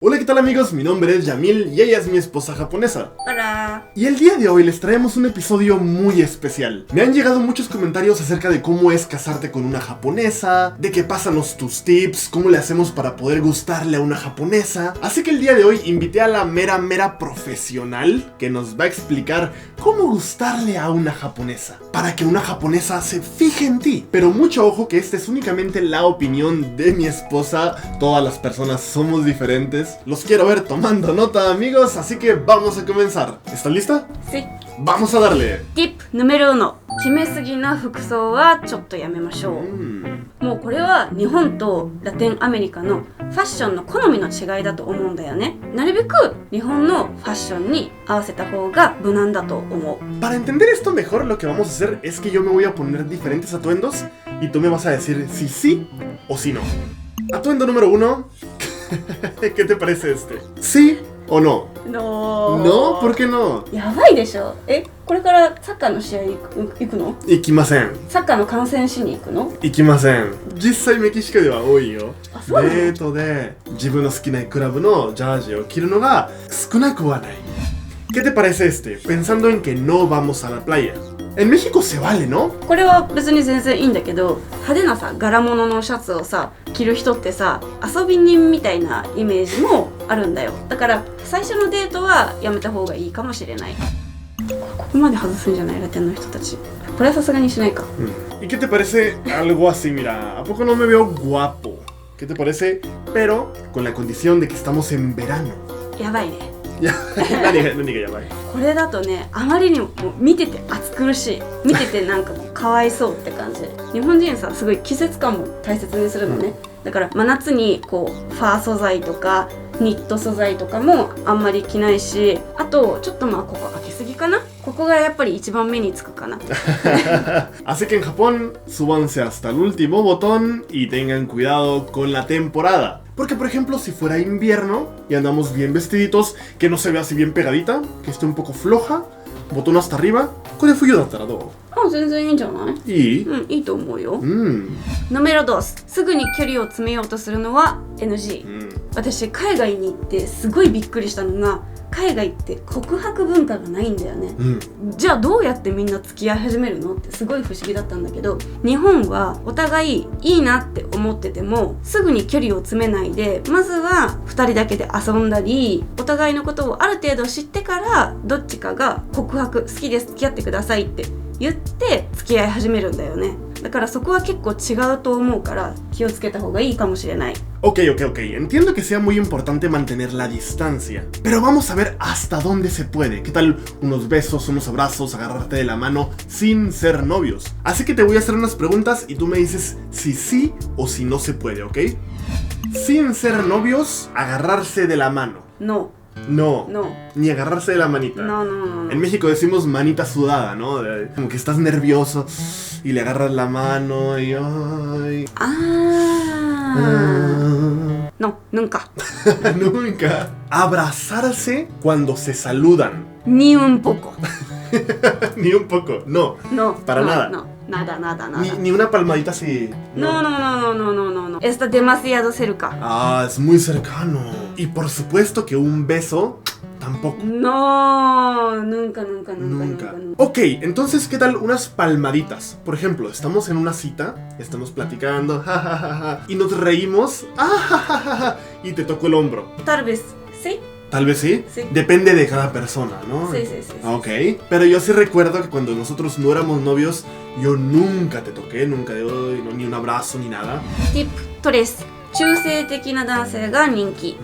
Hola, ¿qué tal amigos? Mi nombre es Yamil y ella es mi esposa japonesa. Hola. Y el día de hoy les traemos un episodio muy especial. Me han llegado muchos comentarios acerca de cómo es casarte con una japonesa, de que pásanos tus tips, cómo le hacemos para poder gustarle a una japonesa. Así que el día de hoy invité a la mera profesional que nos va a explicar cómo gustarle a una japonesa, para que una japonesa se fije en ti. Pero mucho ojo que esta es únicamente la opinión de mi esposa. Todas las personas somos diferentes. Los quiero ver tomando nota, amigos, así que vamos a comenzar. ¿Estás lista? Sí。 Vamos a darle. Tip ヌメロ1。決めすぎな服装はちょっとやめましょう。もうこれは日本とラテンアメリカのファッションの好みの違いだと思うんだよね。なるべく日本のファッションに合わせた方が無難だと思う。 Para entender esto mejor, lo que vamos a hacer es que yo me voy a poner diferentes atuendos y tú me vas a decir si sí o si no. Atuendo número 1. ¿Qué te parece este? ¿Sí o no? ¿No? ¿Por qué no? やばいでしょ。これからサッカーの試合行くの？行きません。サッカーの観戦しに行くの？行きません。実際メキシコでは多いよ。あ、そうなの？デートで自分の好きなクラブのジャージを着るのが少なくはない。¿Qué te parece este? Pensando en que no vamos a la playa. En México se vale, ¿no? これは別に全然いいんだけど、派手なさ柄物のシャツをさ着る人ってさ、遊び人みたいなイメージもあるんだよ。だから最初のデートはやめた方がいいかもしれない。ここまで外すんじゃないラテンの人たち。これはさすがにしないか。¿Y qué te parece algo así? Mira, ¿a poco no me veo guapo? ¿Qué te parece? Pero con la condición de que estamos en verano. やばいね。何がやばい？これだとね、あまりにも見てて暑苦しい。見ててなんかもうかわいそうって感じ。日本人さ、すごい季節感も大切にするのね。だから真夏にこうファー素材とかニット素材とかもあんまり着ないし、あとちょっとまあここ開けすぎかな。ここがやっぱり一番目につくかな。Así que en Japón, súbanse hasta el último botón y tengan cuidado con la temporada. Porque, por ejemplo, si fuera invierno y andamos bien vestiditos, que no se vea así bien pegadita, que esté un poco floja, botón hasta arriba, con el fuyo de atarado. あ、全然いいんじゃない？ Y... いいと思うよ。ノメロ2。すぐに距離を詰めようとするのは NG。私、海外に行ってすごいびっくりしたのが、海外って告白文化がないんだよね。じゃあどうやってみんな付き合い始めるのってすごい不思議だったんだけど、日本はお互いいいなって思っててもすぐに距離を詰めないで、まずは2人だけで遊んだり、お互いのことをある程度知ってからどっちかが告白、好きです、付き合ってくださいって言って付き合い始めるんだよね。だからそこは結構違うと思うから気をつけた方がいいかもしれない。 Ok. Entiendo que sea muy importante mantener la distancia. Pero vamos a ver hasta dónde se puede. ¿Qué tal unos besos, unos abrazos, agarrarte de la mano sin ser novios? Así que te voy a hacer unas preguntas y tú me dices si sí o si no se puede, ¿ok? Sin ser novios, agarrarse de la mano. No. No. No. Ni agarrarse de la manita. No. En México decimos manita sudada, ¿no? Como que estás nervioso y le agarras la mano y... ¡ay! No, nunca. Nunca. Abrazarse cuando se saludan. Ni un poco. Ni un poco, no. No. Para nada. No. Nada. Ni una palmadita así. No. Está demasiado cerca. Ah, es muy cercano. Y por supuesto que un beso tampoco. No, nunca. Ok, entonces, ¿qué tal unas palmaditas? Por ejemplo, estamos en una cita, estamos platicando, jajaja, y nos reímos, jajaja, y te toco el hombro. Tal vez, ¿sí? Tal vez sí. Sí. Depende de cada persona, ¿no? Sí. Ok, pero yo sí recuerdo que cuando nosotros no éramos novios, yo nunca te toqué, nunca de hoy, no, ni un abrazo ni nada. Tip 3。中性的な男性が人気。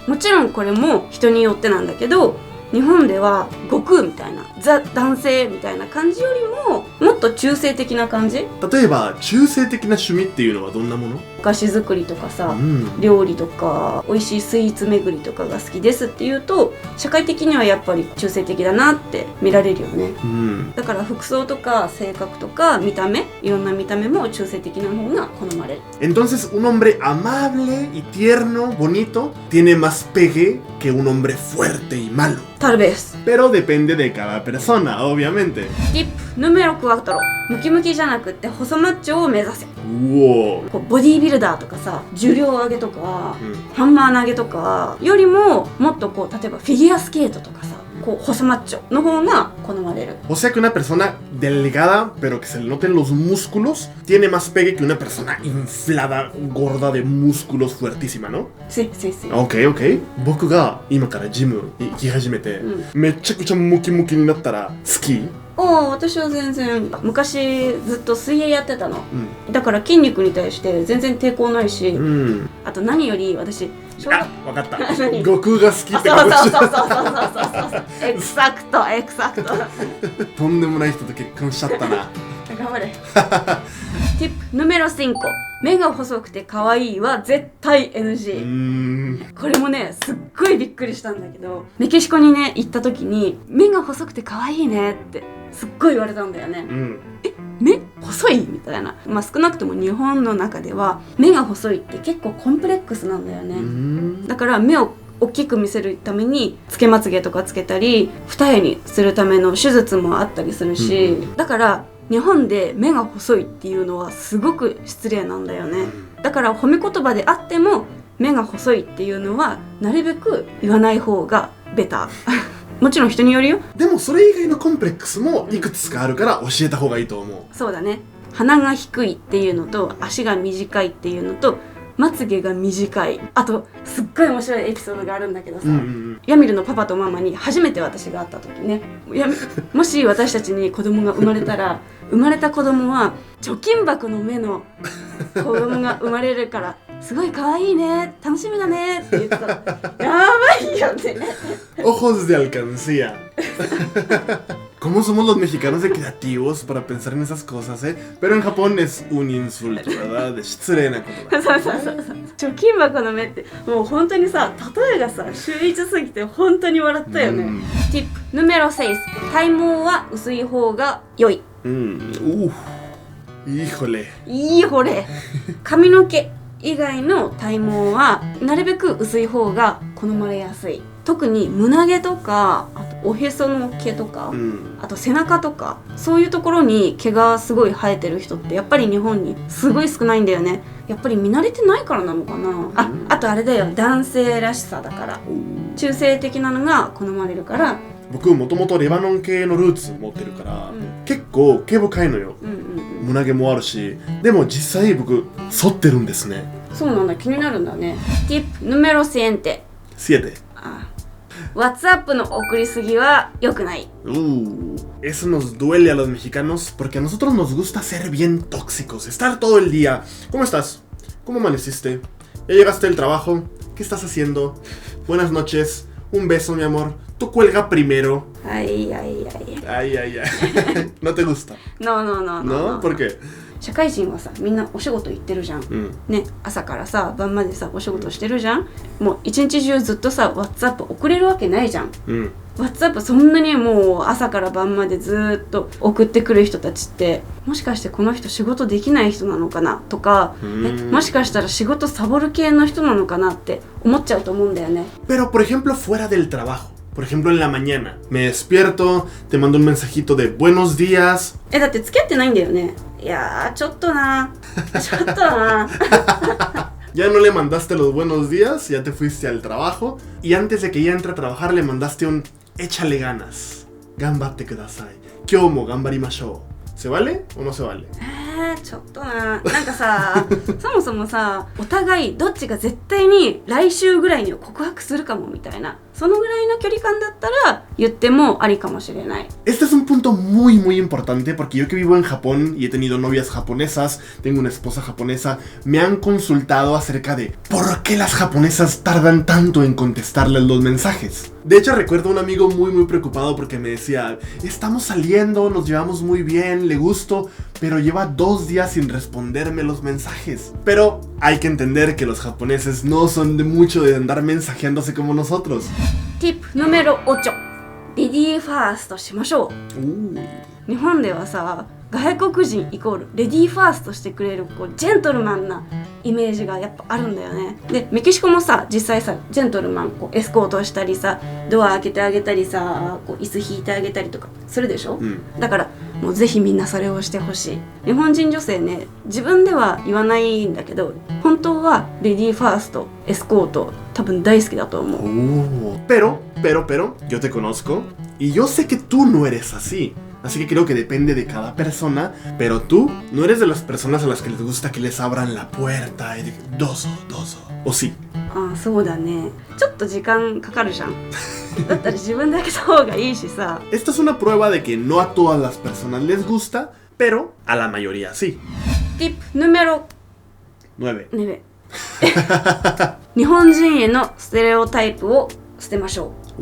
もちろんこれも人によってなんだけど、日本では悟空みたいなザ男性みたいな感じよりももっと中性的な感じ。例えば中性的な趣味っていうのはどんなもの？お菓子作りとかさ、料理とか美味しいスイーツ巡りとかが好きですっていうと、社会的にはやっぱり中性的だなって見られるよね。だから服装とか性格とか見た目、いろんな見た目も中性的な方が好まれる。 Entonces un hombre amable y tierno, bonito, tiene más pegue que un hombre fuerte y malo. Tal vez. Pero depende de cada persona, obviamente. Tip número 4.ムキムキじゃなくって細マッチョを目指せ。Wow. こうボディービルダーとかさ、重量上げとか、うんハンマー投げとかよりももっとこう例えばフィギュアスケートとかさ、こう細マッチョの方が好まれる。 O sea que una persona delgada, pero que se le noten los músculos, tiene más pegue que una persona inflada, gorda de músculos, fuertísima, ¿no? せせせ。OK, OK. 僕が今からジム行き始めて、めちゃくちゃムキムキになったら好き？私は全然昔ずっと水泳やってたの、だから筋肉に対して全然抵抗ないし、あと何より私あ、わかった。悟空が好きってことでしょ。そうエクサクトとんでもない人と結婚しちゃったな。頑張れ。ティップヌメロ5。目が細くて可愛いは絶対 NG。これもねすっごいびっくりしたんだけど、メキシコにね行った時に目が細くて可愛いねってすっごい言われたんだよね。目細いみたいな。まあ少なくとも日本の中では目が細いって結構コンプレックスなんだよね。だから目を大きく見せるためにつけまつげとかつけたり二重にするための手術もあったりするし、だから日本で目が細いっていうのはすごく失礼なんだよね。だから褒め言葉であっても目が細いっていうのはなるべく言わない方がベター。もちろん人によるよ。でもそれ以外のコンプレックスもいくつかあるから教えた方がいいと思う。そうだね。鼻が低いっていうのと足が短いっていうのとまつげが短い。あとすっごい面白いエピソードがあるんだけどさ、ヤミルのパパとママに初めて私が会った時ね、もし私たちに子供が生まれたら生まれた子供は貯金箱の目の子供が生まれるからすごい可愛いね、楽しみだねって言ったらやばいよね。Ojos de alcancía. ¿Cómo somos los mexicanos de creativos para pensar en esas cosas, eh? Pero en Japón es un insulto, ¿verdad? 失礼なことだ。そう貯金箱の目ってもう本当にさ、例えがさ秀逸すぎて本当に笑ったよね。ティップヌメロ6。体毛は薄い方が良い。híjole。髪の毛以外の体毛はなるべく薄い方が好まれやすい。特に胸毛とか、あとおへその毛とか、あと背中とか、そういうところに毛がすごい生えてる人ってやっぱり日本にすごい少ないんだよね。やっぱり見慣れてないからなのかな。あとあれだよ、男性らしさだから、中性的なのが好まれるから。僕もともとレバノン系のルーツ持ってるから、結構毛深いのよ。胸毛もあるし、でも実際僕剃ってるんですね。そうなんだ、気になるんだね。ティップヌメロ7。WhatsApp の送りすぎは良くない。Eso nos duele a los mexicanos porque a nosotros nos gusta ser bien tóxicos, estar todo el día. ¿Cómo estás? ¿Cómo amaneciste? ¿Ya llegaste del trabajo? ¿Qué estás haciendo? Buenas noches. Un beso, mi amor. Tú cuelga primero. Ay. ¿No te gusta? No. ¿Por qué? 社会人はさ、みんなお仕事行ってるじゃん、ね、朝からさ晩までさお仕事してるじゃん。もう一日中ずっとさ WhatsApp 送れるわけないじゃん、WhatsApp そんなにもう朝から晩までずっと送ってくる人たちって、もしかしてこの人仕事できない人なのかなとか、もしかしたら仕事サボる系の人なのかなって思っちゃうと思うんだよね。 Pero por ejemplo fuera del trabajo, por ejemplo en la mañana me despierto, te mando un mensajito de buenos días. だって付き合ってないんだよね。いやーちょっとなYa no le mandaste los buenos días, ya te fuiste al trabajo y antes de que ella entre a trabajar le mandaste un échale ganas, ganbatte kudasai, kyou mo ganbarimashou. ¿Se vale o no se vale? ちょっとなんかさそもそもさお互いどっちが絶対に来週ぐらいには告白するかもみたいな、そのぐらいの距離感だったら言ってもありかもしれない。 Este es un punto muy importante porque yo que vivo en Japón y he tenido novias japonesas, tengo una esposa japonesa, me han consultado acerca de por qué las japonesas tardan tanto en contestarles los mensajes. De hecho recuerdo a un amigo muy preocupado porque me decía, estamos saliendo, nos llevamos muy bien, le gusto, pero lleva 2 días sin responderme los mensajes. Pero hay que entender que los japoneses no son de mucho de andar mensajeándose como nosotros. Tip ヌメロ8。レディーファーストしましょう。日本ではさ外国人イコールレディーファーストしてくれるこうジェントルマンなイメージがやっぱあるんだよね。でメキシコもさ実際さジェントルマンこうエスコートしたりさドア開けてあげたりさこう椅子引いてあげたりとかするでしょ、だからもうぜひみんなそれをしてほしい。日本人女性ね自分では言わないんだけど本当はレディーファーストエスコート多分大好きだと思う。Pero, yo te conozco y yo sé que tú no eres así. Así que creo que depende de cada persona, pero tú no eres de las personas a las que les gusta que les abran la puerta y de dozo, o sí. ああそうだね。ちょっと時間かかるじゃん。だったら自分で開けた方がいいしさ。Esta es una prueba de que no a todas las personas les gusta, pero a la mayoría sí. Tip número 9. 日本人へのステレオタイプを捨てましょう。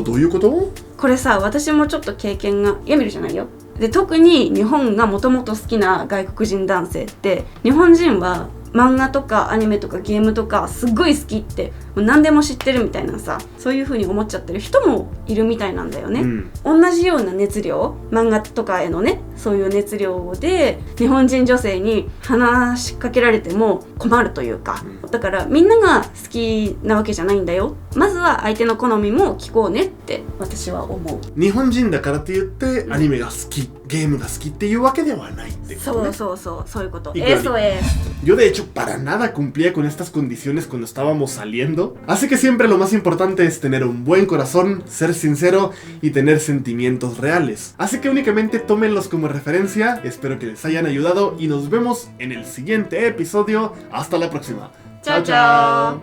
どういうこと？これさ私もちょっと経験が読めるじゃないよ。で特に日本がもともと好きな外国人男性って日本人は漫画とかアニメとかゲームとかすっごい好きってもう何でも知ってるみたいなさそういう風に思っちゃってる人もいるみたいなんだよね、同じような熱量漫画とかへのねそういう熱量で日本人女性に話しかけられても困るというか、だからみんなが好きなわけじゃないんだよ。まずは相手の好みも聞こうねって私は思う。日本人だからって言ってアニメが好きゲームが好きっていうわけではないってことね。そういうこと。Eso es. Yo de hecho para nada cumplía con estas condiciones cuando estábamos saliendo, así que siempre lo más importante es tener un buen corazón, ser sincero y tener sentimientos reales. Así que únicamente tómenlos como referencia, espero que les hayan ayudado y nos vemos en el siguiente episodio. Hasta la próxima. Chao, chao.